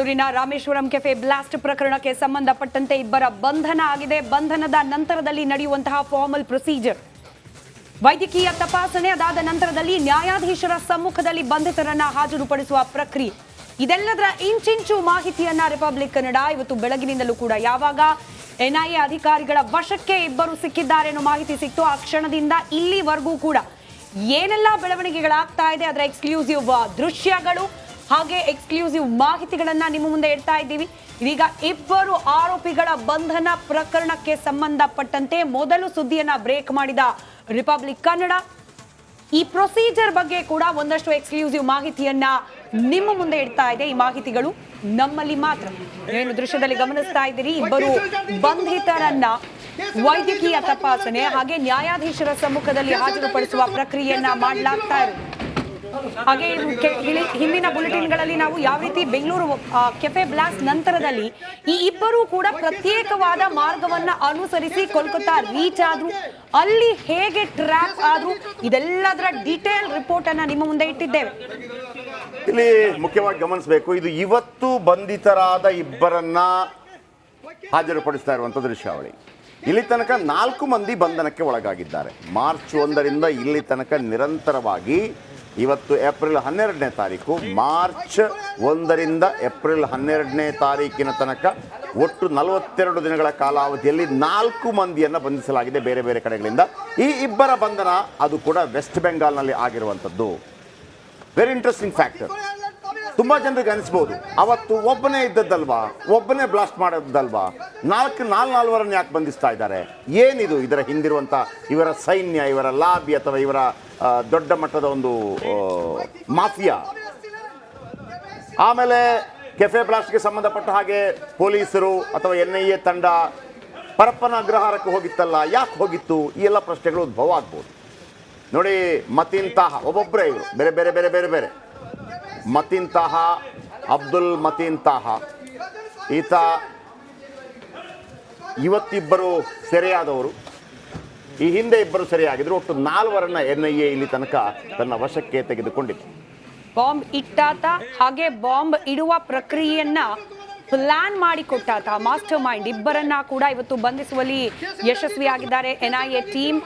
ಬೆಂಗಳೂರಿನ Rameswaram cafe blast ಪ್ರಕರಣಕ್ಕೆ ಸಂಬಂಧಪಟ್ಟಂತೆ ಇಬ್ಬರ ಬಂಧನ ಆಗಿದೆ. ಬಂಧನದ ನಂತರದಲ್ಲಿ ನಡೆಯುವಂತಹ ಫಾರ್ಮಲ್ ಪ್ರೊಸೀಜರ್, ವೈದ್ಯಕೀಯ ತಪಾಸಣೆ, ಅದಾದ ನಂತರದಲ್ಲಿ ನ್ಯಾಯಾಧೀಶರ ಸಮ್ಮುಖದಲ್ಲಿ ಬಂಧಿತರನ್ನ ಹಾಜರುಪಡಿಸುವ ಪ್ರಕ್ರಿಯೆ, ಇದೆಲ್ಲದರ ಇಂಚಿಂಚು ಮಾಹಿತಿಯನ್ನ ರಿಪಬ್ಲಿಕ್ ಕನ್ನಡ ಇವತ್ತು ಬೆಳಗಿನಿಂದಲೂ ಕೂಡ ಯಾವಾಗ ಎನ್ಐಎ ಅಧಿಕಾರಿಗಳ ವಶಕ್ಕೆ ಇಬ್ಬರು ಸಿಕ್ಕಿದ್ದಾರೆ ಅನ್ನೋ ಮಾಹಿತಿ ಸಿಕ್ತು, ಆ ಕ್ಷಣದಿಂದ ಇಲ್ಲಿವರೆಗೂ ಕೂಡ ಏನೆಲ್ಲ ಬೆಳವಣಿಗೆಗಳಾಗ್ತಾ ಇದೆ ಅದರ ಎಕ್ಸ್ಕ್ಲೂಸಿವ್ ದೃಶ್ಯಗಳು ಹಾಗೆ ಎಕ್ಸ್ಕ್ಲೂಸಿವ್ ಮಾಹಿತಿಗಳನ್ನ ನಿಮ್ಮ ಮುಂದೆ ಇಡ್ತಾ ಇದ್ದೀವಿ. ಇದೀಗ ಇಬ್ಬರು ಆರೋಪಿಗಳ ಬಂಧನ ಪ್ರಕರಣಕ್ಕೆ ಸಂಬಂಧಪಟ್ಟಂತೆ ಮೊದಲು ಸುದ್ದಿಯನ್ನ ಬ್ರೇಕ್ ಮಾಡಿದ ರಿಪಬ್ಲಿಕ್ ಕನ್ನಡ ಈ ಪ್ರೊಸೀಜರ್ ಬಗ್ಗೆ ಕೂಡ ಒಂದಷ್ಟು ಎಕ್ಸ್ಕ್ಲೂಸಿವ್ ಮಾಹಿತಿಯನ್ನ ನಿಮ್ಮ ಮುಂದೆ ಇಡ್ತಾ ಇದೆ. ಈ ಮಾಹಿತಿಗಳು ನಮ್ಮಲ್ಲಿ ಮಾತ್ರ. ಏನು ದೃಶ್ಯದಲ್ಲಿ ಗಮನಿಸ್ತಾ ಇದ್ದೀರಿ, ಇಬ್ಬರು ಬಂಧಿತರನ್ನ ವೈದ್ಯಕೀಯ ತಪಾಸಣೆ ಹಾಗೆ ನ್ಯಾಯಾಧೀಶರ ಸಮ್ಮುಖದಲ್ಲಿ ಹಾಜರುಪಡಿಸುವ ಪ್ರಕ್ರಿಯೆಯನ್ನ ಮಾಡಲಾಗ್ತಾ ಇರೋದು. ಹಾಗೆ ಹಿಂದಿನ ಬುಲೆಟಿನ್ಗಳಲ್ಲಿ ನಾವು ಯಾವ ರೀತಿ ಬೆಂಗಳೂರು ಕೆಫೆ ಬ್ಲಾಸ್ಟ್ ನಂತರದಲ್ಲಿ ಈ ಇಬ್ಬರು ಕೂಡ ಪ್ರತ್ಯೇಕವಾದ ಮಾರ್ಗವನ್ನ ಅನುಸರಿಸಿ ಕೋಲ್ಕತ್ತಾ ರೀಚ್ ಆದ್ರು, ಅಲ್ಲಿ ಹೇಗೆ ಟ್ರ್ಯಾಪ್ ಆದ್ರು, ಇದೆಲ್ಲದರ ಡೀಟೇಲ್ ರಿಪೋರ್ಟ್ ಅನ್ನ ನಿಮ್ಮ ಮುಂದೆ ಇಟ್ಟಿದ್ದೇವೆ. ಇಲ್ಲಿ ಮುಖ್ಯವಾಗಿ ಗಮನಿಸಬೇಕು, ಇದು ಇವತ್ತು ಬಂಧಿತರಾದ ಇಬ್ಬರನ್ನ ಹಾಜರುಪಡಿಸ್ತಾ ಇರುವಂತ ದೃಶ್ಯಾವಳಿ. ಇಲ್ಲಿ ತನಕ 4 ಮಂದಿ ಬಂಧನಕ್ಕೆ ಒಳಗಾಗಿದ್ದಾರೆ. ಮಾರ್ಚ್ 1ರಿಂದ ಇಲ್ಲಿ ತನಕ ನಿರಂತರವಾಗಿ ಇವತ್ತು ಏಪ್ರಿಲ್ 12ನೇ ತಾರೀಕು, ಮಾರ್ಚ್ 1ರಿಂದ ಏಪ್ರಿಲ್ 12ನೇ ತಾರೀಕಿನ ತನಕ ಒಟ್ಟು 42 ದಿನಗಳ ಕಾಲಾವಧಿಯಲ್ಲಿ 4 ಮಂದಿಯನ್ನು ಬಂಧಿಸಲಾಗಿದೆ ಬೇರೆ ಬೇರೆ ಕಡೆಗಳಿಂದ. ಈ ಇಬ್ಬರ ಬಂಧನ ಅದು ಕೂಡ ವೆಸ್ಟ್ ಬೆಂಗಾಲ್ನಲ್ಲಿ ಆಗಿರುವಂಥದ್ದು. Very interesting factor. ತುಂಬ ಜನರಿಗೆ ಅನಿಸ್ಬೋದು, ಅವತ್ತು ಒಬ್ಬನೇ ಇದ್ದದ್ದಲ್ವಾ, ಒಬ್ಬನೇ ಬ್ಲಾಸ್ಟ್ ಮಾಡೋದಲ್ವಾ, ನಾಲ್ವರನ್ನು ಯಾಕೆ ಬಂಧಿಸ್ತಾ ಇದ್ದಾರೆ, ಏನಿದು ಇದರ ಹಿಂದಿರುವಂಥ ಇವರ ಸೈನ್ಯ, ಇವರ ಲಾಬಿ ಅಥವಾ ಇವರ ದೊಡ್ಡ ಮಟ್ಟದ ಒಂದು ಮಾಫಿಯಾ. ಆಮೇಲೆ ಕೆಫೆ ಬ್ಲಾಸ್ಟ್ಗೆ ಸಂಬಂಧಪಟ್ಟ ಹಾಗೆ ಪೊಲೀಸರು ಅಥವಾ NIA ತಂಡ ಪರಪ್ಪನ ಅಗ್ರಹಾರಕ್ಕೆ ಹೋಗಿತ್ತಲ್ಲ, ಯಾಕೆ ಹೋಗಿತ್ತು, ಈ ಎಲ್ಲ ಪ್ರಶ್ನೆಗಳು ಉದ್ಭವ ಆಗ್ಬೋದು. ನೋಡಿ, ಮತೀನ್ ತಾಹಾ ಒಬ್ಬೊಬ್ಬರೇ, ಇವರು ಬೇರೆ ಬೇರೆ ಬೇರೆ ಬೇರೆ ಬೇರೆ. ಮತೀನ್ ತಾಹಾ, ಅಬ್ದುಲ್ ಮತೀನ್ ತಾಹಾ, ಈತ ಇವತ್ತಿಬ್ಬರು ಸೆರೆಯಾದವರು, ಈ ಹಿಂದೆ ಇಬ್ಬರು ಸೆರೆಯಾಗಿದ್ರು. ಒಟ್ಟು 4ವರನ್ನ NIA ಇಲ್ಲಿ ತನಕ ತನ್ನ ವಶಕ್ಕೆ ತೆಗೆದುಕೊಂಡಿತ್ತು. ಬಾಂಬ್ ಇಟ್ಟಾತ ಹಾಗೆ ಬಾಂಬ್ ಇಡುವ ಪ್ರಕ್ರಿಯೆಯನ್ನ ಪ್ಲಾನ್ ಮಾಡಿಕೊಟ್ಟಾತ ಮಾಸ್ಟರ್ ಮೈಂಡ್ ಇಬ್ಬರನ್ನ ಕೂಡ ಇವತ್ತು ಬಂಧಿಸುವಲ್ಲಿ ಯಶಸ್ವಿಯಾಗಿದ್ದಾರೆ NIA ಟೀಮ್.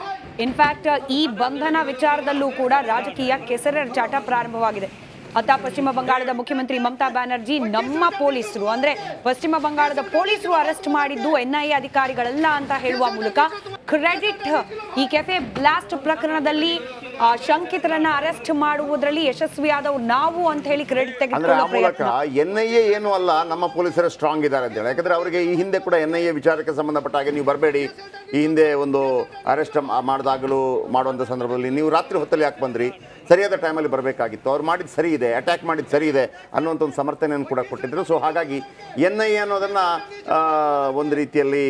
ಇನ್ಫ್ಯಾಕ್ಟ್ ಈ ಬಂಧನ ವಿಚಾರದಲ್ಲೂ ಕೂಡ ರಾಜಕೀಯ ಕೆಸರೆರಚಾಟ ಪ್ರಾರಂಭವಾಗಿದೆ. ಅತ್ತ ಪಶ್ಚಿಮ ಬಂಗಾಳದ ಮುಖ್ಯಮಂತ್ರಿ ಮಮತಾ ಬ್ಯಾನರ್ಜಿ ನಮ್ಮ ಪೊಲೀಸರು ಅಂದ್ರೆ ಪಶ್ಚಿಮ ಬಂಗಾಳದ ಪೊಲೀಸರು ಅರೆಸ್ಟ್ ಮಾಡಿದ್ದು NIA ಅಧಿಕಾರಿಗಳಲ್ಲ ಅಂತ ಹೇಳುವ ಮೂಲಕ ಕ್ರೆಡಿಟ್ ಈ ಕೆಫೆ ಬ್ಲಾಸ್ಟ್ ಪ್ರಕರಣದಲ್ಲಿ ಶಂಕಿತರನ್ನ ಅರೆಸ್ಟ್ ಮಾಡುವುದರಲ್ಲಿ ಯಶಸ್ವಿಯಾದವರು ನಾವು ಅಂತ ಹೇಳಿ ಕ್ರೆಡಿಟ್ ತೆಗೆದುಕೊಳ್ಳುವ ಪ್ರಯತ್ನ. NIA ಏನು ಅಲ್ಲ, ನಮ್ಮ ಪೊಲೀಸರೇ ಸ್ಟ್ರಾಂಗ್ ಇದ್ದಾರೆ ಅಂತ ಹೇಳಿ. ಯಾಕಂದ್ರೆ ಅವರಿಗೆ ಈ ಹಿಂದೆ ಕೂಡ NIA ವಿಚಾರಕ್ಕೆ ಸಂಬಂಧಪಟ್ಟ ಹಾಗೆ ನೀವು ಬರಬೇಡಿ, ಈ ಹಿಂದೆ ಒಂದು ಅರೆಸ್ಟ್ ಮಾಡಿದಾಗಲೂ ಮಾಡುವಂಥ ಸಂದರ್ಭದಲ್ಲಿ ನೀವು ರಾತ್ರಿ ಹೊತ್ತಲ್ಲಿ ಯಾಕೆ ಬಂದ್ರಿ, ಸರಿಯಾದ ಟೈಮಲ್ಲಿ ಬರಬೇಕಾಗಿತ್ತು, ಅವ್ರು ಮಾಡಿದ್ದು ಸರಿ ಇದೆ, ಅಟ್ಯಾಕ್ ಮಾಡಿದ್ದು ಸರಿ ಇದೆ ಅನ್ನುವಂಥ ಒಂದು ಸಮರ್ಥನೆಯನ್ನು ಕೂಡ ಕೊಟ್ಟಿದ್ದರು. ಸೊ ಹಾಗಾಗಿ NIA ಅನ್ನೋದನ್ನು ಒಂದು ರೀತಿಯಲ್ಲಿ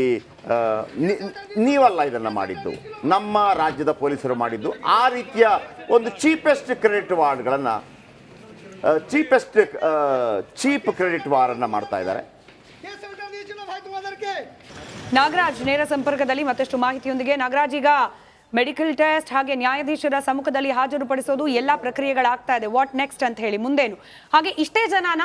ನೀವಲ್ಲ ಇದನ್ನು ಮಾಡಿದ್ದು, ನಮ್ಮ ರಾಜ್ಯದ ಪೊಲೀಸರು ಮಾಡಿದ್ದು. ಆ ರೀತಿಯ ಒಂದು ಚೀಪೆಸ್ಟ್ ಕ್ರೆಡಿಟ್ ವಾರ್ಡ್ಗಳನ್ನು ಚೀಪ್ ಕ್ರೆಡಿಟ್ ವಾರನ್ನು ಮಾಡ್ತಾ ಇದ್ದಾರೆ. ನಾಗರಾಜ್ ನೇರ ಸಂಪರ್ಕದಲ್ಲಿ ಮತ್ತಷ್ಟು ಮಾಹಿತಿಯೊಂದಿಗೆ. ನಾಗರಾಜ್, ಈಗ ಮೆಡಿಕಲ್ ಟೆಸ್ಟ್ ಹಾಗೆ ನ್ಯಾಯಾಧೀಶರ ಸಮ್ಮುಖದಲ್ಲಿ ಹಾಜರುಪಡಿಸೋದು ಎಲ್ಲ ಪ್ರಕ್ರಿಯೆಗಳಾಗ್ತಾ ಇದೆ, ವಾಟ್ ನೆಕ್ಸ್ಟ್ ಅಂತ ಹೇಳಿ ಮುಂದೇನು? ಹಾಗೆ ಇಷ್ಟೇ ಜನನ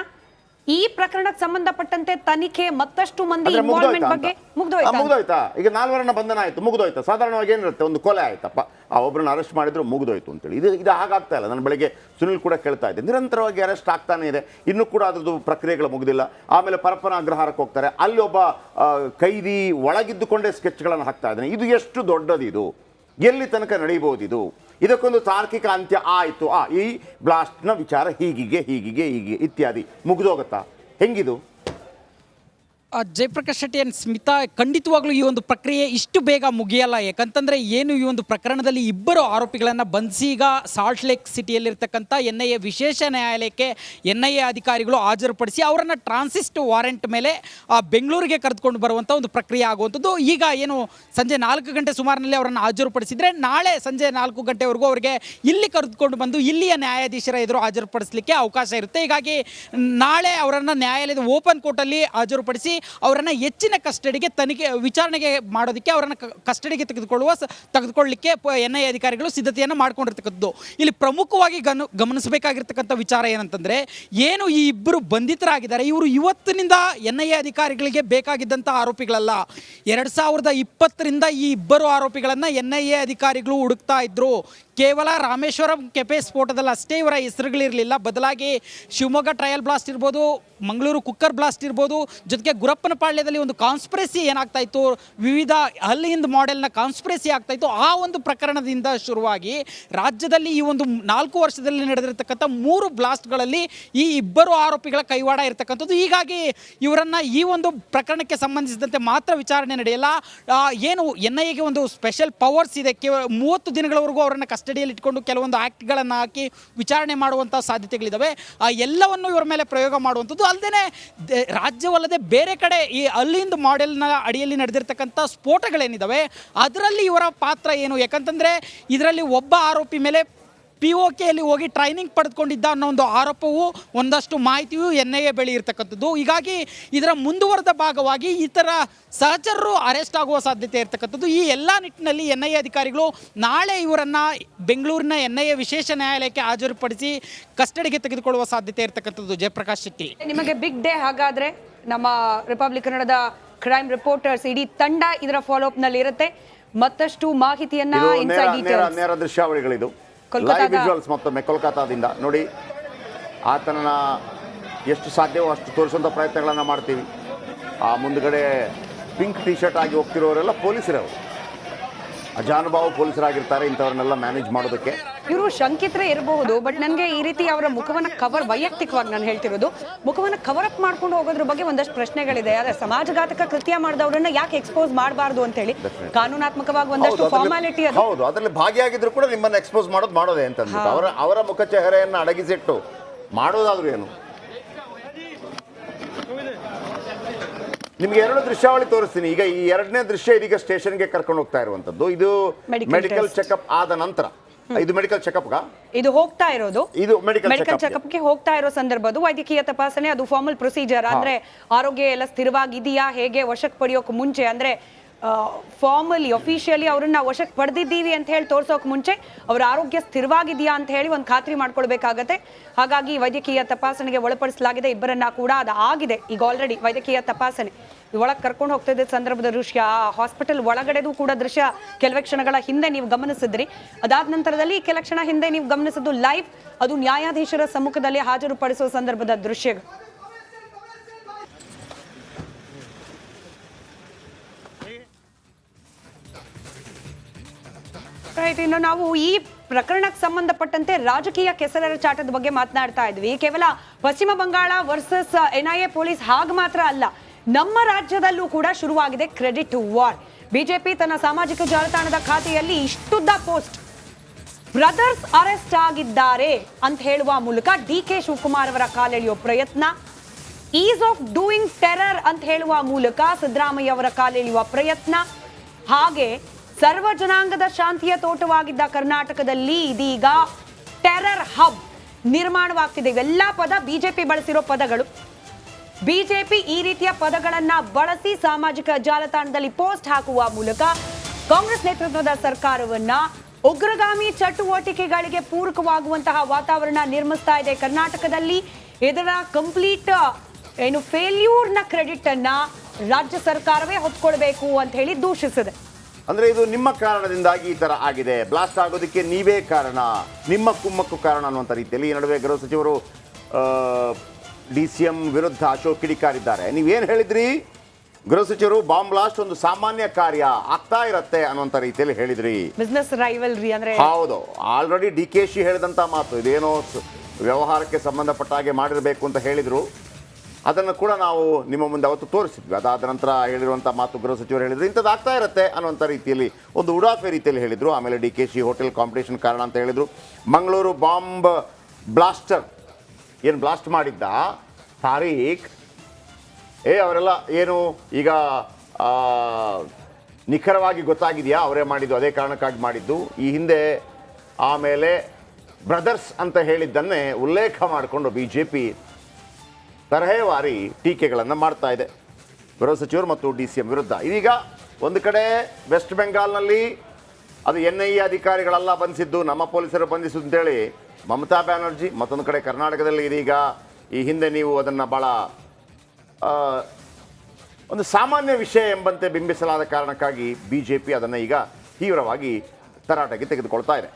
ಈ ಪ್ರಕರಣಕ್ಕೆ ಸಂಬಂಧಪಟ್ಟಂತೆ ತನಿಖೆ ಮತ್ತಷ್ಟು ಮಂದಿ ಇನ್ವಾಲ್ವ್ಮೆಂಟ್ ಬಗ್ಗೆ ಮುಗ್ದೋಯ್ತಾ? ಈಗ 4ವರನ್ನ ಬಂಧನ ಆಯ್ತು, ಮುಗ್ದೋಯ್ತಾ? ಸಾಧಾರಣವಾಗಿ ಏನಿರುತ್ತೆ, ಒಂದು ಕೊಲೆ ಆಯ್ತಪ್ಪ, ಒಬ್ಬರನ್ನ ಅರೆಸ್ಟ್ ಮಾಡಿದ್ರು ಮುಗ್ದೋಯ್ತು ಅಂತೇಳಿ. ಇದು ಹಾಗಾಗ್ತಾ ಇಲ್ಲ. ನಾನು ಬೆಳಗ್ಗೆ ಸುನಿಲ್ ಕೂಡ ಕೇಳ್ತಾ ಇದ್ದೆ, ನಿರಂತರವಾಗಿ ಅರೆಸ್ಟ್ ಆಗ್ತಾನೆ ಇದೆ, ಇನ್ನೂ ಕೂಡ ಅದ್ರದ್ದು ಪ್ರಕ್ರಿಯೆಗಳು ಮುಗಿದಿಲ್ಲ. ಆಮೇಲೆ ಪರಪ್ಪನ ಅಗ್ರಹಾರಕ್ಕೆ ಹೋಗ್ತಾರೆ, ಅಲ್ಲಿ ಒಬ್ಬ ಕೈದಿ ಒಳಗಿದ್ದುಕೊಂಡೇ ಸ್ಕೆಚ್ಗಳನ್ನು ಹಾಕ್ತಾ ಇದ್ದಾನೆ. ಇದು ಎಷ್ಟು ದೊಡ್ಡದಿದು, ಎಲ್ಲಿ ತನಕ ನಡೀಬಹುದು ಇದಕ್ಕೊಂದು ತಾರ್ಕಿಕ ಅಂತ್ಯ ಆಯಿತು, ಈ ಬ್ಲಾಸ್ಟ್ನ ವಿಚಾರ ಹೀಗೆ ಇತ್ಯಾದಿ ಮುಗಿದೋಗುತ್ತಾ, ಹೆಂಗಿದು? ಜಯಪ್ರಕಾಶ್ ಶೆಟ್ಟಿ ಅಂಡ್ ಸ್ಮಿತಾ, ಖಂಡಿತವಾಗ್ಲೂ ಈ ಒಂದು ಪ್ರಕ್ರಿಯೆ ಇಷ್ಟು ಬೇಗ ಮುಗಿಯಲ್ಲ. ಯಾಕಂತಂದರೆ ಏನು ಈ ಒಂದು ಪ್ರಕರಣದಲ್ಲಿ ಇಬ್ಬರು ಆರೋಪಿಗಳನ್ನು ಬಂಧಿಸಿ ಈಗ ಸಾಲ್ಟ್ ಲೇಕ್ ಸಿಟಿಯಲ್ಲಿರ್ತಕ್ಕಂಥ NIA ವಿಶೇಷ ನ್ಯಾಯಾಲಯಕ್ಕೆ NIA ಅಧಿಕಾರಿಗಳು ಹಾಜರುಪಡಿಸಿ ಅವರನ್ನು ಟ್ರಾನ್ಸಿಸ್ಟ್ ವಾರೆಂಟ್ ಮೇಲೆ ಬೆಂಗಳೂರಿಗೆ ಕರೆದುಕೊಂಡು ಬರುವಂಥ ಒಂದು ಪ್ರಕ್ರಿಯೆ ಆಗುವಂಥದ್ದು. ಈಗ ಏನು ಸಂಜೆ 4 ಗಂಟೆ ಸುಮಾರಿನಲ್ಲಿ ಅವರನ್ನು ಹಾಜರುಪಡಿಸಿದರೆ ನಾಳೆ ಸಂಜೆ 4 ಗಂಟೆವರೆಗೂ ಅವರಿಗೆ ಇಲ್ಲಿ ಕರೆದುಕೊಂಡು ಬಂದು ಇಲ್ಲಿಯ ನ್ಯಾಯಾಧೀಶರ ಎದುರು ಹಾಜರುಪಡಿಸಲಿಕ್ಕೆ ಅವಕಾಶ ಇರುತ್ತೆ. ಹೀಗಾಗಿ ನಾಳೆ ಅವರನ್ನು ನ್ಯಾಯಾಲಯದ ಓಪನ್ ಕೋರ್ಟಲ್ಲಿ ಹಾಜರುಪಡಿಸಿ ಅವರನ್ನು ಹೆಚ್ಚಿನ ಕಸ್ಟಡಿಗೆ ವಿಚಾರಣೆಗೆ ಮಾಡೋದಕ್ಕೆ ಅವರನ್ನು ಕಸ್ಟಡಿಗೆ ತೆಗೆದುಕೊಳ್ಳಲಿಕ್ಕೆ NIA ಅಧಿಕಾರಿಗಳು ಸಿದ್ಧತೆಯನ್ನು ಮಾಡ್ಕೊಂಡಿರ್ತಕ್ಕಂಥದ್ದು. ಇಲ್ಲಿ ಪ್ರಮುಖವಾಗಿ ಗಮನಿಸಬೇಕಾಗಿರ್ತಕ್ಕಂಥ ವಿಚಾರ ಏನಂತಂದರೆ, ಏನು ಈ ಇಬ್ಬರು ಬಂಧಿತರಾಗಿದ್ದಾರೆ ಇವರು ಇವತ್ತಿನಿಂದ NIA ಅಧಿಕಾರಿಗಳಿಗೆ ಬೇಕಾಗಿದ್ದಂಥ ಆರೋಪಿಗಳಲ್ಲ. 2020ರಿಂದ ಈ ಇಬ್ಬರು ಆರೋಪಿಗಳನ್ನು NIA ಅಧಿಕಾರಿಗಳು ಹುಡುಕ್ತಾ ಇದ್ರು. ಕೇವಲ ರಾಮೇಶ್ವರಂ ಕೆಫೆ ಸ್ಫೋಟದಲ್ಲಿ ಅಷ್ಟೇ ಇವರ ಹೆಸರುಗಳಿರಲಿಲ್ಲ, ಬದಲಾಗಿ ಶಿವಮೊಗ್ಗ ಟ್ರಯಲ್ ಬ್ಲಾಸ್ಟ್ ಇರ್ಬೋದು, ಮಂಗಳೂರು ಕುಕ್ಕರ್ ಬ್ಲಾಸ್ಟ್ ಇರ್ಬೋದು, ಜೊತೆಗೆ ಗುರಪ್ಪನಪಾಳ್ಯದಲ್ಲಿ ಒಂದು ಕಾನ್ಸ್ಪಿರಸಿ ಏನಾಗ್ತಾ ಇತ್ತು, ವಿವಿಧ ಹಲ್ಲಿಂದ ಮಾಡೆಲ್ನ ಕಾನ್ಸ್ಪಿರಸಿ ಆಗ್ತಾ ಇತ್ತು. ಆ ಒಂದು ಪ್ರಕರಣದಿಂದ ಶುರುವಾಗಿ ರಾಜ್ಯದಲ್ಲಿ ಈ ಒಂದು 4 ವರ್ಷದಲ್ಲಿ ನಡೆದಿರತಕ್ಕಂಥ 3 ಬ್ಲಾಸ್ಟ್ಗಳಲ್ಲಿ ಈ ಇಬ್ಬರು ಆರೋಪಿಗಳ ಕೈವಾಡ ಇರತಕ್ಕಂಥದ್ದು. ಹೀಗಾಗಿ ಇವರನ್ನು ಈ ಒಂದು ಪ್ರಕರಣಕ್ಕೆ ಸಂಬಂಧಿಸಿದಂತೆ ಮಾತ್ರ ವಿಚಾರಣೆ ನಡೆಯಲ್ಲ. ಏನು NIAಗೆ ಒಂದು ಸ್ಪೆಷಲ್ ಪವರ್ಸ್ ಇದೆ, 30 ದಿನಗಳವರೆಗೂ ಅವರನ್ನು ಕಸ್ಟಡಿಯಲ್ಲಿ ಇಟ್ಕೊಂಡು ಕೆಲವೊಂದು ಆ್ಯಕ್ಟ್ಗಳನ್ನು ಹಾಕಿ ವಿಚಾರಣೆ ಮಾಡುವಂಥ ಸಾಧ್ಯತೆಗಳಿದ್ದಾವೆ. ಎಲ್ಲವನ್ನು ಇವರ ಮೇಲೆ ಪ್ರಯೋಗ ಮಾಡುವಂಥದ್ದು ಅಲ್ಲದೆ ರಾಜ್ಯವಲ್ಲದೆ ಬೇರೆ ಕಡೆ ಈ ಅಲ್ಲಿಂದ ಮಾಡೆಲ್ನ ಅಡಿಯಲ್ಲಿ ನಡೆದಿರ್ತಕ್ಕಂಥ ಸ್ಫೋಟಗಳೇನಿದ್ದಾವೆ ಅದರಲ್ಲಿ ಇವರ ಪಾತ್ರ ಏನು, ಯಾಕಂತಂದರೆ ಇದರಲ್ಲಿ ಒಬ್ಬ ಆರೋಪಿ ಮೇಲೆ POKಯಲ್ಲಿ ಹೋಗಿ ಟ್ರೈನಿಂಗ್ ಪಡೆದುಕೊಂಡಿದ್ದ ಅನ್ನೋ ಒಂದು ಆರೋಪವು ಒಂದಷ್ಟು ಮಾಹಿತಿಯು NIA ಬಳಿ ಇರತಕ್ಕಂಥದ್ದು. ಹೀಗಾಗಿ ಇದರ ಮುಂದುವರೆದ ಭಾಗವಾಗಿ ಈ ಥರ ಸಹಚರರು ಅರೆಸ್ಟ್ ಆಗುವ ಸಾಧ್ಯತೆ ಇರತಕ್ಕಂಥದ್ದು. ಈ ಎಲ್ಲ ನಿಟ್ಟಿನಲ್ಲಿ NIA ಅಧಿಕಾರಿಗಳು ನಾಳೆ ಇವರನ್ನು ಬೆಂಗಳೂರಿನ NIA ವಿಶೇಷ ನ್ಯಾಯಾಲಯಕ್ಕೆ ಹಾಜರುಪಡಿಸಿ ಕಸ್ಟಡಿಗೆ ತೆಗೆದುಕೊಳ್ಳುವ ಸಾಧ್ಯತೆ ಇರತಕ್ಕಂಥದ್ದು. ಜಯಪ್ರಕಾಶ್ ಶೆಟ್ಟಿ, ನಿಮಗೆ ಬಿಗ್ ಡೇ ಹಾಗಾದ್ರೆ. ನಮ್ಮ ರಿಪಬ್ಲಿಕ್ ಕನ್ನಡದ ಕ್ರೈಮ್ ರಿಪೋರ್ಟರ್ಸ್ ಇಡೀ ತಂಡ ಇದರ ಫಾಲೋ ಅಪ್ ನಲ್ಲಿ ಇರುತ್ತೆ. ಮತ್ತಷ್ಟು ಮಾಹಿತಿಯನ್ನ ನೇರ ದೃಶ್ಯಾವಳಿಗಳಿದು, ಲೈವ್ ವಿಜುವಲ್ಸ್ ಮತ್ತೊಮ್ಮೆ ಕೋಲ್ಕತ್ತಾದಿಂದ ನೋಡಿ. ಆತನನ್ನ ಎಷ್ಟು ಸಾಧ್ಯವೋ ಅಷ್ಟು ತೋರಿಸುವಂಥ ಪ್ರಯತ್ನಗಳನ್ನು ಮಾಡ್ತೀವಿ. ಆ ಮುಂದುಗಡೆ ಪಿಂಕ್ ಟಿ ಶರ್ಟ್ ಆಗಿ ಹೋಗ್ತಿರೋರೆಲ್ಲ ಪೊಲೀಸರವರು, ಅಜಾನುಭಾವ ಪೊಲೀಸರಾಗಿರ್ತಾರೆ. ಇಂಥವ್ರನ್ನೆಲ್ಲ ಮ್ಯಾನೇಜ್ ಮಾಡೋದಕ್ಕೆ ಇವರು ಶಂಕಿತರೇ ಇರಬಹುದು. ಬಟ್ ನನಗೆ ಈ ರೀತಿ ಅವರ ಮುಖವನ್ನು ವೈಯಕ್ತಿಕವಾಗಿ ನಾನು ಹೇಳ್ತಿರೋದು, ಮುಖವನ್ನು ಕವರ್ ಅಪ್ ಮಾಡ್ಕೊಂಡು ಹೋಗೋದ್ರ ಬಗ್ಗೆ ಒಂದಷ್ಟು ಪ್ರಶ್ನೆಗಳಿದೆ. ಆದರೆ ಸಮಾಜಘಾತಕ ಕೃತ್ಯ ಮಾಡಿದವರನ್ನ ಯಾಕೆ ಎಕ್ಸ್ಪೋಸ್ ಮಾಡಬಾರ್ದು ಅಂತ ಹೇಳಿ ಕಾನೂನಾತ್ಮಕವಾಗಿ ಒಂದಷ್ಟು ಫಾರ್ಮಾಲಿಟಿ ಅದು. ಹೌದು, ಅದರಲ್ಲಿ ಭಾಗಿಯಾಗಿದ್ರು ಕೂಡ ನಿಮ್ಮನ್ನು ಎಕ್ಸ್ಪೋಸ್ ಮಾಡೋದೇ ಅಂತಂದ್ಬಿಟ್ಟು ಅವರ ಮುಖ ಚೆಹರೆಯನ್ನು ಅಡಗಿಸಿಟ್ಟು ಮಾಡೋದಾದ್ರೂ ಏನು. ನಿಮ್ಗೆ 2 ದೃಶ್ಯಾವಳಿ ತೋರಿಸ್ತೀನಿ. ಈಗ ಈ 2ನೇ ದೃಶ್ಯ ಇದೀಗ ಸ್ಟೇಷನ್ಗೆ ಕರ್ಕೊಂಡು ಹೋಗ್ತಾ ಇರುವಂತದ್ದು. ಇದು ಮೆಡಿಕಲ್ ಚೆಕಪ್ ಆದ ನಂತರ, ಇದು ಮೆಡಿಕಲ್ ಚೆಕಪ್ ಇದು ಹೋಗ್ತಾ ಇರೋದು, ಇದು ಮೆಡಿಕಲ್ ಚೆಕಪ್ಗೆ ಹೋಗ್ತಾ ಇರೋ ಸಂದರ್ಭದ್ದು ವೈದ್ಯಕೀಯ ತಪಾಸಣೆ. ಅದು ಫಾರ್ಮಲ್ ಪ್ರೊಸೀಜರ್. ಅಂದ್ರೆ ಆರೋಗ್ಯ ಎಲ್ಲ ಸ್ಥಿರವಾಗಿದೆಯಾ, ಹೇಗೆ ವಶಕ್ಕೆ ಪಡೆಯೋಕೆ ಮುಂಚೆ, ಅಂದ್ರೆ ಫಾರ್ಮಲಿ ಅಫಿಷಿಯಲಿ ಅವ್ರನ್ನ ವಶಕ್ಕೆ ಪಡೆದಿದ್ದೀವಿ ಅಂತ ಹೇಳಿ ತೋರ್ಸೋಕೆ ಮುಂಚೆ ಅವರ ಆರೋಗ್ಯ ಸ್ಥಿರವಾಗಿದೆಯಾ ಅಂತ ಹೇಳಿ ಒಂದು ಖಾತ್ರಿ ಮಾಡ್ಕೊಳ್ಬೇಕಾಗತ್ತೆ. ಹಾಗಾಗಿ ವೈದ್ಯಕೀಯ ತಪಾಸಣೆಗೆ ಒಳಪಡಿಸಲಾಗಿದೆ ಇಬ್ಬರನ್ನ ಕೂಡ. ಅದು ಆಗಿದೆ ಈಗ ಆಲ್ರೆಡಿ ವೈದ್ಯಕೀಯ ತಪಾಸಣೆ. ಒಳಗೆ ಕರ್ಕೊಂಡು ಹೋಗ್ತಿದ್ದ ಸಂದರ್ಭದ ದೃಶ್ಯ, ಹಾಸ್ಪಿಟಲ್ ಒಳಗಡೆದು ಕೂಡ ದೃಶ್ಯ ಕೆಲವೇ ಕ್ಷಣಗಳ ಹಿಂದೆ ನೀವು ಗಮನಿಸಿದ್ರಿ. ಅದಾದ ನಂತರದಲ್ಲಿ ಕೆಲ ಕ್ಷಣ ಹಿಂದೆ ನೀವು ಗಮನಿಸಿದ್ದು ಲೈವ್, ಅದು ನ್ಯಾಯಾಧೀಶರ ಸಮ್ಮುಖದಲ್ಲಿ ಹಾಜರುಪಡಿಸುವ ಸಂದರ್ಭದ ದೃಶ್ಯಗಳು. ಇನ್ನು ನಾವು ಈ ಪ್ರಕರಣಕ್ಕೆ ಸಂಬಂಧಪಟ್ಟಂತೆ ರಾಜಕೀಯ ಕೆಸರರ ಚಾಟದ ಬಗ್ಗೆ ಮಾತನಾಡ್ತಾ ಇದ್ವಿ. ಕೇವಲ ಪಶ್ಚಿಮ ಬಂಗಾಳ ವರ್ಸಸ್ NIA ಪೊಲೀಸ್ ಹಾಗೆ ಮಾತ್ರ ಅಲ್ಲ, ನಮ್ಮ ರಾಜ್ಯದಲ್ಲೂ ಕೂಡ ಶುರುವಾಗಿದೆ ಕ್ರೆಡಿಟ್ ವಾರ್. ಬಿಜೆಪಿ ತನ್ನ ಸಾಮಾಜಿಕ ಜಾಲತಾಣದ ಖಾತೆಯಲ್ಲಿ ಇಷ್ಟುದ್ದ ಪೋಸ್ಟ್, ಬ್ರದರ್ಸ್ ಅರೆಸ್ಟ್ ಆಗಿದ್ದಾರೆ ಅಂತ ಹೇಳುವ ಮೂಲಕ DK ಶಿವಕುಮಾರ್ ಅವರ ಕಾಲೆಳೆಯುವ ಪ್ರಯತ್ನ, ಈಸ್ ಆಫ್ ಡೂಯಿಂಗ್ ಟೆರರ್ ಅಂತ ಹೇಳುವ ಮೂಲಕ ಸಿದ್ದರಾಮಯ್ಯ ಅವರ ಕಾಲೆಳೆಯುವ ಪ್ರಯತ್ನ, ಹಾಗೆ ಸರ್ವ ಜನಾಂಗದ ಶಾಂತಿಯ ತೋಟವಾಗಿದ್ದ ಕರ್ನಾಟಕದಲ್ಲಿ ಇದೀಗ ಟೆರರ್ ಹಬ್ ನಿರ್ಮಾಣವಾಗ್ತಿದೆ. ಇವೆಲ್ಲ ಪದ ಬಿಜೆಪಿ ಬಳಸಿರೋ ಪದಗಳು. ಬಿಜೆಪಿ ಈ ರೀತಿಯ ಪದಗಳನ್ನ ಬಳಸಿ ಸಾಮಾಜಿಕ ಜಾಲತಾಣದಲ್ಲಿ ಪೋಸ್ಟ್ ಹಾಕುವ ಮೂಲಕ ಕಾಂಗ್ರೆಸ್ ನೇತೃತ್ವದ ಸರ್ಕಾರವನ್ನ ಉಗ್ರಗಾಮಿ ಚಟುವಟಿಕೆಗಳಿಗೆ ಪೂರಕವಾಗುವಂತಹ ವಾತಾವರಣ ನಿರ್ಮಿಸ್ತಾ ಇದೆ ಕರ್ನಾಟಕದಲ್ಲಿ. ಇದರ ಕಂಪ್ಲೀಟ್ ಫೇಲ್ಯೂರ್ನ ಕ್ರೆಡಿಟ್ ಅನ್ನ ರಾಜ್ಯ ಸರ್ಕಾರವೇ ಹೊತ್ಕೊಳ್ಬೇಕು ಅಂತ ಹೇಳಿ ದೂಷಿಸಿದೆ. ಅಂದ್ರೆ ಇದು ನಿಮ್ಮ ಕಾರಣದಿಂದಾಗಿ ಈ ತರ ಆಗಿದೆ, ಬ್ಲಾಸ್ಟ್ ಆಗೋದಕ್ಕೆ ನೀವೇ ಕಾರಣ, ನಿಮ್ಮ ಕುಮ್ಮಕ್ಕು ಕಾರಣ ಅನ್ನುವಂಥ ರೀತಿಯಲ್ಲಿ ಈ ನಡುವೆ ಗೃಹ ಸಚಿವರು DCM ವಿರುದ್ಧ ಅಶೋಕ್ ಕಿಡಿಕಾರಿದ್ದಾರೆ. ನೀವೇನು ಹೇಳಿದ್ರಿ? ಗೃಹ ಸಚಿವರು ಬಾಂಬ್ ಬ್ಲಾಸ್ಟ್ ಒಂದು ಸಾಮಾನ್ಯ ಕಾರ್ಯ, ಆಗ್ತಾ ಇರತ್ತೆ ಅನ್ನುವಂಥ ರೀತಿಯಲ್ಲಿ ಹೇಳಿದ್ರಿ. ಬಿಸ್ನೆಸ್ ರೈವಲ್ರಿ ಅಂದ್ರೆ ಹೌದು, ಆಲ್ರೆಡಿ DKC ಹೇಳಿದಂಥ ಮಾತು, ಇದೇನೋ ವ್ಯವಹಾರಕ್ಕೆ ಸಂಬಂಧಪಟ್ಟ ಹಾಗೆ ಮಾಡಿರಬೇಕು ಅಂತ ಹೇಳಿದ್ರು. ಅದನ್ನು ಕೂಡ ನಾವು ನಿಮ್ಮ ಮುಂದೆ ಅವತ್ತು ತೋರಿಸಿದ್ವಿ. ಅದಾದ ನಂತರ ಹೇಳಿರುವಂಥ ಮಾತು ಗೃಹ ಸಚಿವರು ಹೇಳಿದ್ರು, ಇಂಥದ್ದು ಆಗ್ತಾ ಇರುತ್ತೆ ಅನ್ನುವಂಥ ರೀತಿಯಲ್ಲಿ ಒಂದು ಉಡಾಫೆ ರೀತಿಯಲ್ಲಿ ಹೇಳಿದರು. ಆಮೇಲೆ DKC ಹೋಟೆಲ್ ಕಾಂಪಿಟೇಷನ್ ಕಾರಣ ಅಂತ ಹೇಳಿದರು. ಮಂಗಳೂರು ಬಾಂಬ್ ಬ್ಲಾಸ್ಟರ್ ಏನು ಬ್ಲಾಸ್ಟ್ ಮಾಡಿದ್ದ ತಾರೀಖ್, ಅವರೆಲ್ಲ ಏನು ಈಗ ನಿಖರವಾಗಿ ಗೊತ್ತಾಗಿದೆಯಾ ಅವರೇ ಮಾಡಿದ್ದು, ಅದೇ ಕಾರಣಕ್ಕಾಗಿ ಮಾಡಿದ್ದು. ಈ ಹಿಂದೆ ಆಮೇಲೆ ಬ್ರದರ್ಸ್ ಅಂತ ಹೇಳಿದ್ದನ್ನೇ ಉಲ್ಲೇಖ ಮಾಡಿಕೊಂಡು BJP ತರಹೇವಾರಿ ಟೀಕೆಗಳನ್ನು ಮಾಡ್ತಾ ಇದೆ. ಗೃಹ ಸಚಿವರು ಮತ್ತು DCM ವಿರುದ್ಧ. ಇದೀಗ ಒಂದು ಕಡೆ ವೆಸ್ಟ್ ಬೆಂಗಾಲ್ನಲ್ಲಿ ಅದು NIA ಅಧಿಕಾರಿಗಳೆಲ್ಲ ಬಂಧಿಸಿದ್ದು, ನಮ್ಮ ಪೊಲೀಸರು ಬಂಧಿಸಿದ್ದು ಅಂತೇಳಿ ಮಮತಾ ಬ್ಯಾನರ್ಜಿ, ಮತ್ತೊಂದು ಕಡೆ ಕರ್ನಾಟಕದಲ್ಲಿ ಇದೀಗ ಈ ಹಿಂದೆ ನೀವು ಅದನ್ನು ಭಾಳ ಒಂದು ಸಾಮಾನ್ಯ ವಿಷಯ ಎಂಬಂತೆ ಬಿಂಬಿಸಲಾದ ಕಾರಣಕ್ಕಾಗಿ BJP ಅದನ್ನು ಈಗ ತೀವ್ರವಾಗಿ ತರಾಟೆಗೆ ತೆಗೆದುಕೊಳ್ತಾ ಇದೆ.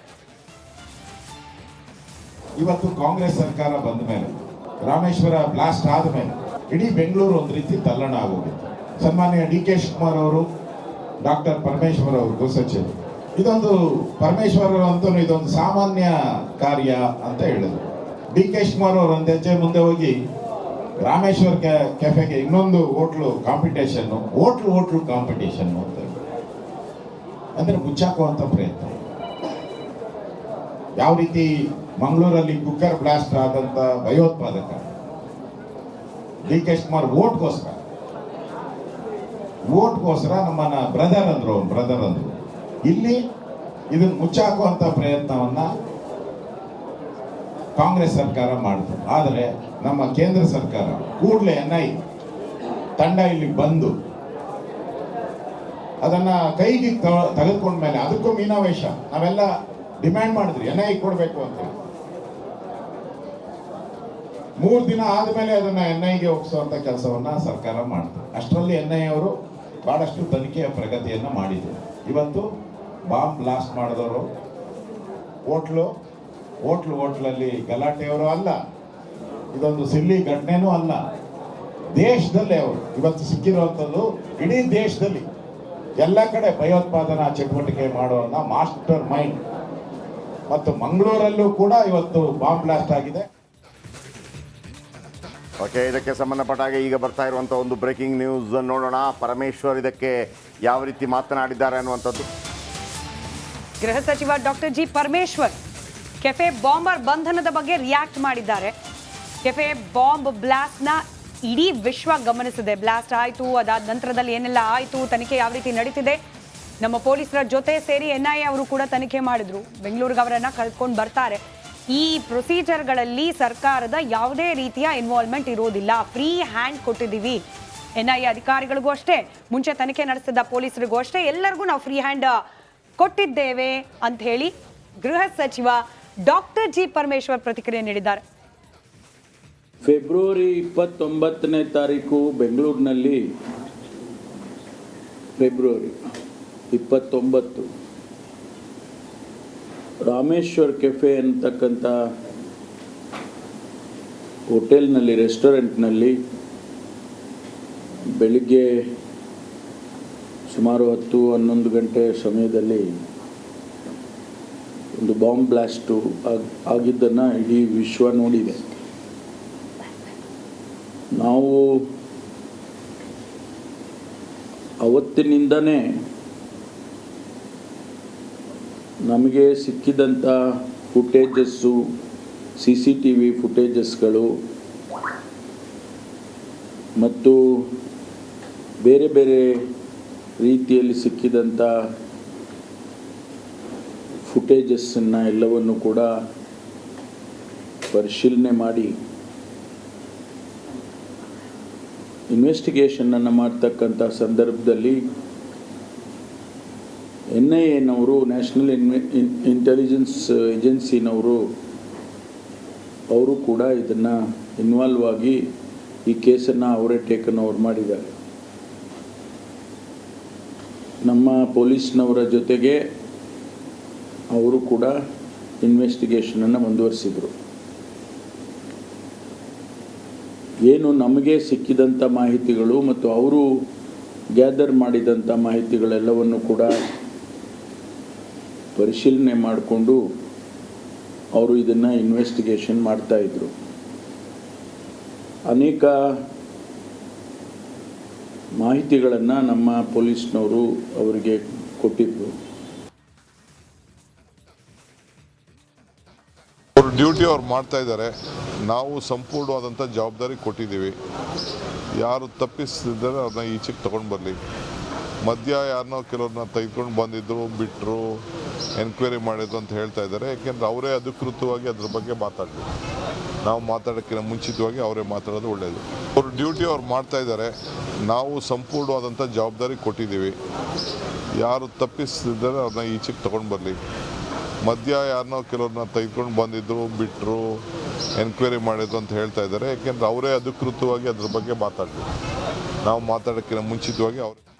ಇವತ್ತು ಕಾಂಗ್ರೆಸ್ ಸರ್ಕಾರ ಬಂದ ಮೇಲೆ, ರಾಮೇಶ್ವರ ಬ್ಲಾಸ್ಟ್ ಆದ ಮೇಲೆ ಇಡೀ ಬೆಂಗಳೂರು ಒಂದು ರೀತಿ ತಲ್ಲಣ ಆಗೋಗಿತ್ತು. ಸನ್ಮಾನ್ಯ DK ಶಿವಕುಮಾರ್ ಅವರು, ಡಾಕ್ಟರ್ ಪರಮೇಶ್ವರ್ ಅವರು ಗೃಹ ಸಚಿವರು, ಇದೊಂದು ಪರಮೇಶ್ವರ್ ಅಂತೂ ಇದೊಂದು ಸಾಮಾನ್ಯ ಕಾರ್ಯ ಅಂತ ಹೇಳಿದ್ರು. DK ಶಿವಕುಮಾರ್ ಅವರು ಒಂದು ಹೆಜ್ಜೆ ಮುಂದೆ ಹೋಗಿ ರಾಮೇಶ್ವರ್ ಕೆಫೆಗೆ ಇನ್ನೊಂದು ಹೋಟ್ಲು ಕಾಂಪಿಟೇಷನ್ ಅಂತ ಅಂದ್ರೆ ಮುಚ್ಚಾಕುವಂತ ಪ್ರಯತ್ನ. ಯಾವ ರೀತಿ ಮಂಗಳೂರಲ್ಲಿ ಕುಕ್ಕರ್ ಬ್ಲಾಸ್ಟ್ ಆದಂತ ಭಯೋತ್ಪಾದಕ DK ಶಿವಕುಮಾರ್ ವೋಟ್ಗೋಸ್ಕರ ನಮ್ಮನ್ನ ಬ್ರದರ್ ಅಂದ್ರು ಇಲ್ಲಿ ಇದನ್ನು ಮುಚ್ಚಾಕುವಂತ ಪ್ರಯತ್ನವನ್ನ ಕಾಂಗ್ರೆಸ್ ಸರ್ಕಾರ ಮಾಡಿತು. ಆದರೆ ನಮ್ಮ ಕೇಂದ್ರ ಸರ್ಕಾರ ಕೂಡಲೇ NIA ತಂಡ ಇಲ್ಲಿ ಬಂದು ಅದನ್ನ ಕೈಗೆ ತೆಗೆದುಕೊಂಡ ಮೇಲೆ ಅದಕ್ಕೂ ಮೀನಾವೇಶ ನಾವೆಲ್ಲ ಡಿಮ್ಯಾಂಡ್ ಮಾಡಿದ್ರಿ NIA ಕೊಡಬೇಕು ಅಂತ. 3 ದಿನ ಆದ್ಮೇಲೆ ಅದನ್ನ NIAಗೆ ಒಪ್ಪಿಸುವಂತ ಕೆಲಸವನ್ನ ಸರ್ಕಾರ ಮಾಡ್ತು. ಅಷ್ಟರಲ್ಲಿ NIA ಅವರು ಬಹಳಷ್ಟು ತನಿಖೆಯ ಪ್ರಗತಿಯನ್ನ ಮಾಡಿದ್ರು. ಇವತ್ತು ಬಾಂಬ್ ಬ್ಲಾಸ್ಟ್ ಮಾಡಿದವರು ಹೋಟ್ಲಲ್ಲಿ ಗಲಾಟೆಯವರು ಅಲ್ಲ, ಇದೊಂದು ಸಿಲ್ಲಿ ಘಟನೆನೂ ಅಲ್ಲ. ದೇಶದಲ್ಲೇ ಅವರು ಇವತ್ತು ಸಿಕ್ಕಿರುವಂಥದ್ದು, ಇಡೀ ದೇಶದಲ್ಲಿ ಎಲ್ಲ ಕಡೆ ಭಯೋತ್ಪಾದನಾ ಚಟುವಟಿಕೆ ಮಾಡುವಂಥ ಮಾಸ್ಟರ್ ಮೈಂಡ್. ಮತ್ತು ಮಂಗಳೂರಲ್ಲೂ ಕೂಡ ಇವತ್ತು ಬಾಂಬ್ ಬ್ಲಾಸ್ಟ್ ಆಗಿದೆ. ಓಕೆ, ಇದಕ್ಕೆ ಸಂಬಂಧಪಟ್ಟ ಹಾಗೆ ಈಗ ಬರ್ತಾ ಇರುವಂಥ ಒಂದು ಬ್ರೇಕಿಂಗ್ ನ್ಯೂಸ್ ನೋಡೋಣ. ಪರಮೇಶ್ವರ್ ಇದಕ್ಕೆ ಯಾವ ರೀತಿ ಮಾತನಾಡಿದ್ದಾರೆ ಅನ್ನುವಂಥದ್ದು. ಗೃಹ ಸಚಿವ doctor G. Parameshwar cafe bomber ಬಂಧನದ ಬಗ್ಗೆ ರಿಯಾಕ್ಟ್ ಮಾಡಿದ್ದಾರೆ. ಕೆಫೆ ಬಾಂಬ್ ಬ್ಲಾಸ್ಟ್ನ ಇಡೀ ವಿಶ್ವ ಗಮನಿಸಿದೆ. ಬ್ಲಾಸ್ಟ್ ಆಯಿತು, ಅದಾದ ನಂತರದಲ್ಲಿ ಏನೆಲ್ಲ ಆಯಿತು, ತನಿಖೆ ಯಾವ ರೀತಿ ನಡೀತಿದೆ, ನಮ್ಮ ಪೊಲೀಸರ ಜೊತೆ ಸೇರಿ NIA ಅವರು ಕೂಡ ತನಿಖೆ ಮಾಡಿದ್ರು. ಬೆಂಗಳೂರಿಗೆ ಅವರನ್ನ ಕಳ್ಕೊಂಡು ಬರ್ತಾರೆ. ಈ ಪ್ರೊಸೀಜರ್ಗಳಲ್ಲಿ ಸರ್ಕಾರದ ಯಾವುದೇ ರೀತಿಯ ಇನ್ವಾಲ್ವ್ಮೆಂಟ್ ಇರೋದಿಲ್ಲ. ಫ್ರೀ ಹ್ಯಾಂಡ್ ಕೊಟ್ಟಿದ್ದೀವಿ NIA ಅಧಿಕಾರಿಗಳಿಗೂ ಅಷ್ಟೇ, ಮುಂಚೆ ತನಿಖೆ ನಡೆಸಿದ ಪೊಲೀಸರಿಗೂ ಅಷ್ಟೇ, ಎಲ್ಲರಿಗೂ ನಾವು ಫ್ರೀ ಹ್ಯಾಂಡ್ ಕೊಟ್ಟಿದ್ದೇವೆ ಅಂತ ಹೇಳಿ ಗೃಹ ಸಚಿವ ಡಾಕ್ಟರ್ G. ಪರಮೇಶ್ವರ್ ಪ್ರತಿಕ್ರಿಯೆ ನೀಡಿದ್ದಾರೆ. ಫೆಬ್ರವರಿ 29ನೇ ತಾರೀಕು ಬೆಂಗಳೂರಿನಲ್ಲಿ, ಫೆಬ್ರವರಿ 29 ರಾಮೇಶ್ವರ್ ಕೆಫೆ ಅಂತಕ್ಕಂಥ ಹೋಟೆಲ್ನಲ್ಲಿ, ರೆಸ್ಟೋರೆಂಟ್ನಲ್ಲಿ ಬೆಳಿಗ್ಗೆ ಸುಮಾರು 10-11 ಗಂಟೆ ಸಮಯದಲ್ಲಿ ಒಂದು ಬಾಂಬ್ ಬ್ಲಾಸ್ಟು ಆಗಿದ್ದನ್ನು ಇಡೀ ವಿಶ್ವ ನೋಡಿದೆ. ನಾವು ಅವತ್ತಿನಿಂದನೇ ನಮಗೆ ಸಿಕ್ಕಿದಂಥ ಫುಟೇಜಸ್ಸು, CCTV ಫುಟೇಜಸ್ಗಳು ಮತ್ತು ಬೇರೆ ಬೇರೆ ರೀತಿಯಲ್ಲಿ ಸಿಕ್ಕಿದಂಥ ಫುಟೇಜಸ್ಸನ್ನು ಎಲ್ಲವನ್ನು ಕೂಡ ಪರಿಶೀಲನೆ ಮಾಡಿ ಇನ್ವೆಸ್ಟಿಗೇಷನನ್ನು ಮಾಡ್ತಕ್ಕಂಥ ಸಂದರ್ಭದಲ್ಲಿ NIAನವರು, ನ್ಯಾಷನಲ್ ಇಂಟೆಲಿಜೆನ್ಸ್ ಏಜೆನ್ಸಿನವರು, ಅವರು ಕೂಡ ಇದನ್ನು ಇನ್ವಾಲ್ವ್ ಆಗಿ ಈ ಕೇಸನ್ನು ಅವರೇ ಟೇಕನ್ ಓವರ್ ಮಾಡಿದ್ದಾರೆ. ನಮ್ಮ ಪೊಲೀಸ್ನವರ ಜೊತೆಗೆ ಅವರು ಕೂಡ ಇನ್ವೆಸ್ಟಿಗೇಷನನ್ನು ಮುಂದುವರಿಸಿದರು. ಏನು ನಮಗೆ ಸಿಕ್ಕಿದಂಥ ಮಾಹಿತಿಗಳು ಮತ್ತು ಅವರು ಗ್ಯಾದರ್ ಮಾಡಿದಂಥ ಮಾಹಿತಿಗಳೆಲ್ಲವನ್ನು ಕೂಡ ಪರಿಶೀಲನೆ ಮಾಡಿಕೊಂಡು ಅವರು ಇದನ್ನು ಇನ್ವೆಸ್ಟಿಗೇಷನ್ ಮಾಡ್ತಾಯಿದ್ರು. ಅನೇಕ ಮಾಹಿತಿಗಳನ್ನು ನಮ್ಮ ಪೊಲೀಸ್ನವರು ಅವರಿಗೆ ಕೊಟ್ಟಿದ್ರು. ಅವ್ರ ಡ್ಯೂಟಿ ಅವ್ರು ಮಾಡ್ತಾ ಇದ್ದಾರೆ. ನಾವು ಸಂಪೂರ್ಣವಾದಂಥ ಜವಾಬ್ದಾರಿ ಕೊಟ್ಟಿದ್ದೀವಿ. ಯಾರು ತಪ್ಪಿಸಿದ್ದಾರೆ ಅವ್ರನ್ನ ಈಚೆಗೆ ತೊಗೊಂಡು ಬರಲಿ. ಮಧ್ಯ ಯಾರನ್ನೋ ಕೆಲವ್ರನ್ನ ತೆಗೆದುಕೊಂಡು ಬಂದಿದ್ದರು, ಬಿಟ್ಟರು, ಎನ್ಕ್ವೈರಿ ಮಾಡಿದ್ರು ಅಂತ ಹೇಳ್ತಾ ಇದ್ದಾರೆ. ಯಾಕೆಂದರೆ ಅವರೇ ಅಧಿಕೃತವಾಗಿ ಅದ್ರ ಬಗ್ಗೆ ಮಾತಾಡಲಿ. ನಾವು ಮಾತಾಡೋಕ್ಕಿಂತ ಮುಂಚಿತವಾಗಿ ಅವರೇ ಮಾತಾಡೋದು ಒಳ್ಳೆಯದು. ಅವ್ರ ಡ್ಯೂಟಿ ಅವ್ರು ಮಾಡ್ತಾ ಇದ್ದಾರೆ. ನಾವು ಸಂಪೂರ್ಣವಾದಂಥ ಜವಾಬ್ದಾರಿ ಕೊಟ್ಟಿದ್ದೀವಿ. ಯಾರು ತಪ್ಪಿಸಿದ್ದಾರೆ ಅವ್ರನ್ನ ಈಚೆಗೆ ತೊಗೊಂಡು ಬರಲಿ. ಮಧ್ಯ ಯಾರನ್ನೋ ಕೆಲವ್ರನ್ನ ತೆಗೆದುಕೊಂಡು ಬಂದಿದ್ದರು, ಬಿಟ್ಟರು, ಎನ್ಕ್ವೈರಿ ಮಾಡಿದ್ರು ಅಂತ ಹೇಳ್ತಾ ಇದ್ದಾರೆ. ಯಾಕೆಂದರೆ ಅವರೇ ಅಧಿಕೃತವಾಗಿ ಅದ್ರ ಬಗ್ಗೆ ಮಾತಾಡಲಿ. ನಾವು ಮಾತಾಡೋಕ್ಕಿಂತ ಮುಂಚಿತವಾಗಿ ಅವರು